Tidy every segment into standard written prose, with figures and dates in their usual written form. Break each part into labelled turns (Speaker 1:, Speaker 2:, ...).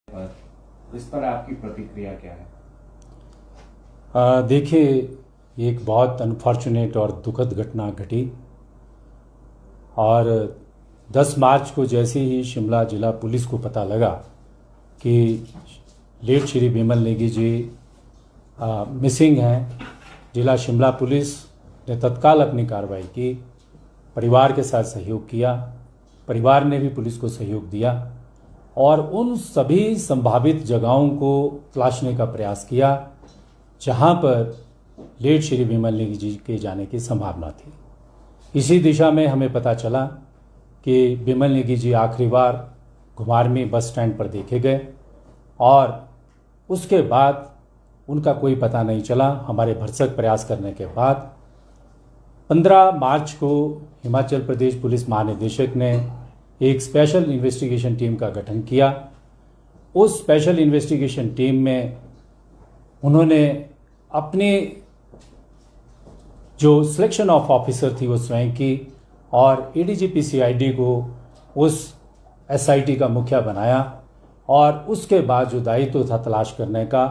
Speaker 1: इस पर आपकी प्रतिक्रिया क्या है?
Speaker 2: देखिए, एक बहुत अनफॉर्चुनेट और दुखद घटना घटी और 10 मार्च को जैसे ही शिमला जिला पुलिस को पता लगा कि लेट श्री बिमल नेगी जी मिसिंग हैं, जिला शिमला पुलिस ने तत्काल अपनी कार्रवाई की, परिवार के साथ सहयोग किया, परिवार ने भी पुलिस को सहयोग दिया और उन सभी संभावित जगहों को तलाशने का प्रयास किया जहां पर लेट श्री बिमल नेगी जी के जाने की संभावना थी। इसी दिशा में हमें पता चला कि बिमल नेगी जी आखिरी बार घुमारवीं बस स्टैंड पर देखे गए और उसके बाद उनका कोई पता नहीं चला। हमारे भरसक प्रयास करने के बाद 15 मार्च को हिमाचल प्रदेश पुलिस महानिदेशक ने एक स्पेशल इन्वेस्टिगेशन टीम का गठन किया। उस स्पेशल इन्वेस्टिगेशन टीम में उन्होंने अपनी जो सिलेक्शन ऑफ ऑफिसर थी वो स्वयं की और एडीजीपी सीआईडी को उस एसआईटी का मुखिया बनाया और उसके बाद जो दायित्व था तलाश करने का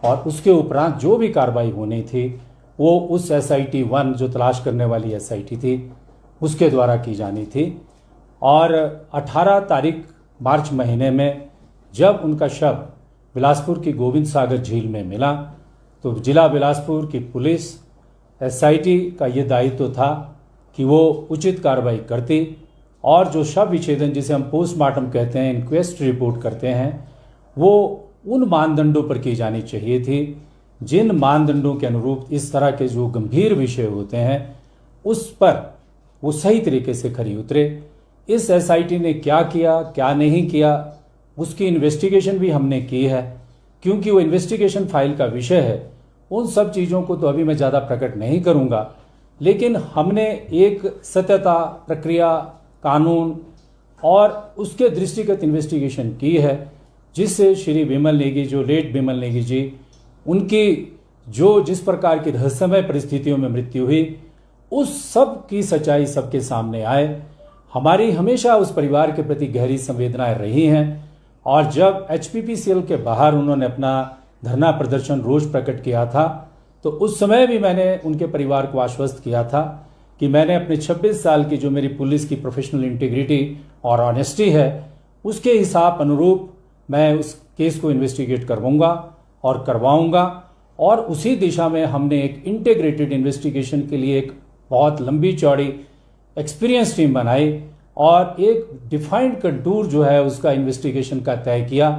Speaker 2: और उसके उपरांत जो भी कार्रवाई होनी थी वो उस एसआईटी 1 जो तलाश करने वाली एसआईटी थी उसके द्वारा की जानी थी। और 18 तारीख मार्च महीने में जब उनका शव बिलासपुर की गोविंद सागर झील में मिला तो जिला बिलासपुर की पुलिस एसआईटी का ये दायित्व था कि वो उचित कार्रवाई करती और जो शव विच्छेदन जिसे हम पोस्टमार्टम कहते हैं, इंक्वेस्ट रिपोर्ट करते हैं, वो उन मानदंडों पर की जानी चाहिए थी जिन मानदंडों के अनुरूप इस तरह के जो गंभीर विषय होते हैं उस पर वो सही तरीके से खरी उतरे। इस एसआईटी ने क्या किया क्या नहीं किया उसकी इन्वेस्टिगेशन भी हमने की है, क्योंकि वो इन्वेस्टिगेशन फाइल का विषय है। उन सब चीज़ों को तो अभी मैं ज़्यादा प्रकट नहीं करूँगा, लेकिन हमने एक सत्यता, प्रक्रिया, कानून और उसके दृष्टिगत इन्वेस्टिगेशन की है जिससे श्री बिमल नेगी जो लेट बिमल नेगी जी उनकी जो जिस प्रकार की रहस्यमय परिस्थितियों में मृत्यु हुई उस सब की सच्चाई सबके सामने आए। हमारी हमेशा उस परिवार के प्रति गहरी संवेदनाएं रही हैं और जब एचपीपीसीएल के बाहर उन्होंने अपना धरना प्रदर्शन रोष प्रकट किया था तो उस समय भी मैंने उनके परिवार को आश्वस्त किया था कि मैंने अपने 26 साल की जो मेरी पुलिस की प्रोफेशनल इंटीग्रिटी और ऑनेस्टी है उसके हिसाब अनुरूप मैं उस केस को इन्वेस्टिगेट करवाऊंगा और करवाऊंगा। और उसी दिशा में हमने एक इंटीग्रेटेड इन्वेस्टिगेशन के लिए एक बहुत लंबी चौड़ी एक्सपीरियंस टीम बनाई और एक डिफाइंड कंटूर जो है उसका इन्वेस्टिगेशन का तय किया।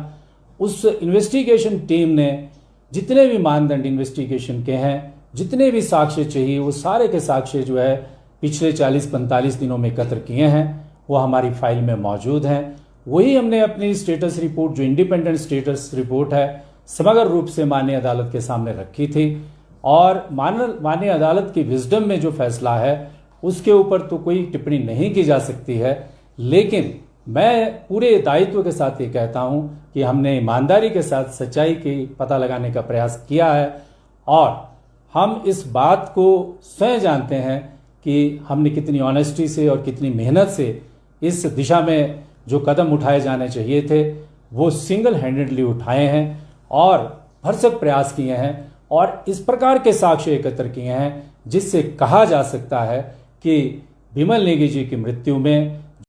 Speaker 2: उस इन्वेस्टिगेशन टीम ने जितने भी मानदंड इन्वेस्टिगेशन के हैं, जितने भी साक्ष्य चाहिए, वो सारे के साक्ष्य जो है पिछले 40-45 दिनों में एकत्र किए हैं, वो हमारी फाइल में मौजूद हैं। वही हमने अपनी स्टेटस रिपोर्ट जो इंडिपेंडेंट स्टेटस रिपोर्ट है समग्र रूप से माननीय अदालत के सामने रखी थी और माननीय अदालत की विजडम में जो फैसला है उसके ऊपर तो कोई टिप्पणी नहीं की जा सकती है, लेकिन मैं पूरे दायित्व के साथ ये कहता हूं कि हमने ईमानदारी के साथ सच्चाई की पता लगाने का प्रयास किया है और हम इस बात को स्वयं जानते हैं कि हमने कितनी ऑनेस्टी से और कितनी मेहनत से इस दिशा में जो कदम उठाए जाने चाहिए थे वो सिंगल हैंडेडली उठाए हैं और भरसक प्रयास किए हैं और इस प्रकार के साक्ष्य एकत्र किए हैं जिससे कहा जा सकता है कि बिमल नेगी जी की मृत्यु में